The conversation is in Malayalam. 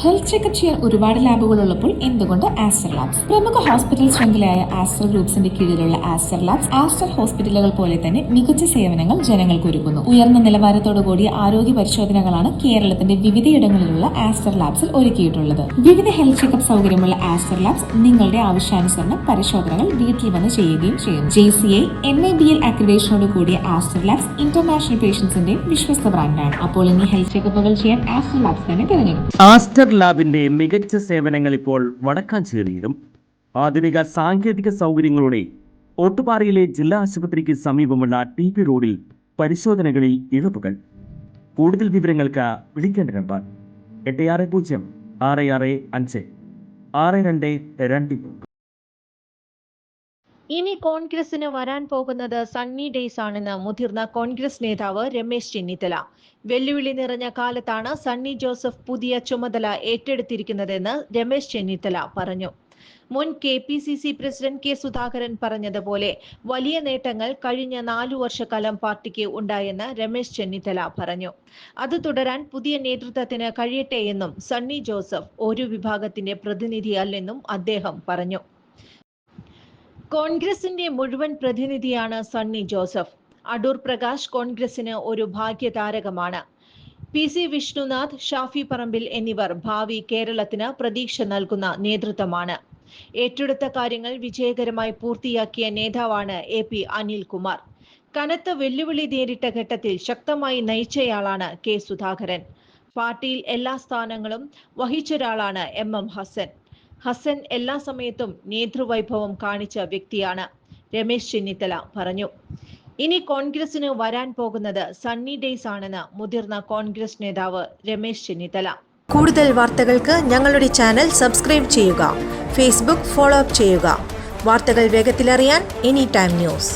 ഹെൽത്ത് ചെക്കപ്പ് ചെയ്യാൻ ഒരുപാട് ലാബുകൾ ഉള്ളപ്പോൾ എന്തുകൊണ്ട് ആസ്റ്റർ ലാബ്സ്? പ്രമുഖ ഹോസ്പിറ്റൽ ശൃംഖലയായ ആസ്റ്റർ ഗ്രൂപ്പ്സിന്റെ കീഴിലുള്ള ആസ്റ്റർ ലാബ്സ് ആസ്റ്റർ ഹോസ്പിറ്റലുകൾ പോലെ തന്നെ മികച്ച സേവനങ്ങൾ ജനങ്ങൾക്ക് ഒരുക്കുന്നു. ഉയർന്ന നിലവാരത്തോടു കൂടിയ ആരോഗ്യ പരിശോധനകളാണ് കേരളത്തിന്റെ വിവിധയിടങ്ങളിലുള്ള ആസ്റ്റർ ലാബ്സിൽ ഒരുക്കിയിട്ടുള്ളത്. വിവിധ ഹെൽത്ത് ചെക്കപ്പ് സൗകര്യമുള്ള ആസ്റ്റർ ലാബ്സ് നിങ്ങളുടെ ആവശ്യാനുസരണം പരിശോധനകൾ വീട്ടിൽ വന്ന് ചെയ്യുകയും ചെയ്യും. JCI NABL അക്രഡിറ്റേഷനോട് കൂടിയ ആസ്റ്റർ ലാബ്സ് ഇന്റർനാഷണൽ പേഷ്യൻസിന്റെയും വിശ്വസ്ത ബ്രാൻഡാണ്. അപ്പോൾ ഇനി ഹെൽത്ത് ചെക്കപ്പുകൾ ചെയ്യാൻ ആസ്റ്റർ ലാബ്സ് തന്നെ തിരഞ്ഞെടുക്കും. ആസ്റ്റർ ലാബിന്റെ മികച്ച സേവനങ്ങൾ ഇപ്പോൾ വടക്കാഞ്ചേരിയിലും. ആധുനിക സാങ്കേതിക സൗകര്യങ്ങളോടെ ഓട്ടുപാറയിലെ ജില്ലാ ആശുപത്രിക്ക് സമീപമുള്ള TP റോഡിൽ പരിശോധനകളിൽ ഇളവുകൾ. കൂടുതൽ വിവരങ്ങൾക്ക് വിളിക്കേണ്ട നമ്പർ 86066562. ഇനി കോൺഗ്രസിന് വരാൻ പോകുന്നത് സണ്ണി ഡേയ്സ് ആണെന്ന് മുതിർന്ന കോൺഗ്രസ് നേതാവ് രമേശ് ചെന്നിത്തല. വെല്ലുവിളി നിറഞ്ഞ കാലത്താണ് സണ്ണി ജോസഫ് പുതിയ ചുമതല ഏറ്റെടുത്തിരിക്കുന്നതെന്ന് രമേശ് ചെന്നിത്തല പറഞ്ഞു. മുൻ KPCC പ്രസിഡന്റ് K സുധാകരൻ പറഞ്ഞതുപോലെ വലിയ നേട്ടങ്ങൾ കഴിഞ്ഞ 4 വർഷക്കാലം പാർട്ടിക്ക് ഉണ്ടായെന്ന് രമേശ് ചെന്നിത്തല പറഞ്ഞു. അത് തുടരാൻ പുതിയ നേതൃത്വത്തിന് കഴിയട്ടെയെന്നും സണ്ണി ജോസഫ് ഒരു വിഭാഗത്തിന്റെ പ്രതിനിധിയല്ലെന്നും അദ്ദേഹം പറഞ്ഞു. കോൺഗ്രസിന്റെ മുഴുവൻ പ്രതിനിധിയാണ് സണ്ണി ജോസഫ്. അടൂർ പ്രകാശ് കോൺഗ്രസിന് ഒരു ഭാഗ്യതാരകമാണ്. PC വിഷ്ണുനാഥ്, ഷാഫി പറമ്പിൽ എന്നിവർ ഭാവി കേരളത്തിന് പ്രതീക്ഷ നൽകുന്ന നേതൃത്വമാണ്. ഏറ്റെടുത്ത കാര്യങ്ങൾ വിജയകരമായി പൂർത്തിയാക്കിയ നേതാവാണ് AP അനിൽകുമാർ. കനത്ത വെല്ലുവിളി നേരിട്ട ഘട്ടത്തിൽ ശക്തമായി നയിച്ചയാളാണ് K സുധാകരൻ. പാർട്ടിയിൽ എല്ലാ സ്ഥാനങ്ങളും വഹിച്ചൊരാളാണ് MM ഹസൻ എല്ലാ സമയത്തും നേതൃവൈഭവം കാണിച്ച വ്യക്തിയാണ്. രമേശ് ചെന്നിത്തല പറഞ്ഞു. ഇനി കോൺഗ്രസിന് വരാൻ പോകുന്നത് സണ്ണി ഡേയ്സ് ആണെന്ന് മുതിർന്ന കോൺഗ്രസ് നേതാവ് രമേശ് ചെന്നിത്തല. കൂടുതൽ വാർത്തകൾക്ക് ഞങ്ങളുടെ ചാനൽ സബ്സ്ക്രൈബ് ചെയ്യുക. ഫേസ്ബുക്ക് ഫോളോ അപ്പ് ചെയ്യുക. വാർത്തകൾ വേഗത്തിലറിയാൻ Anytime News.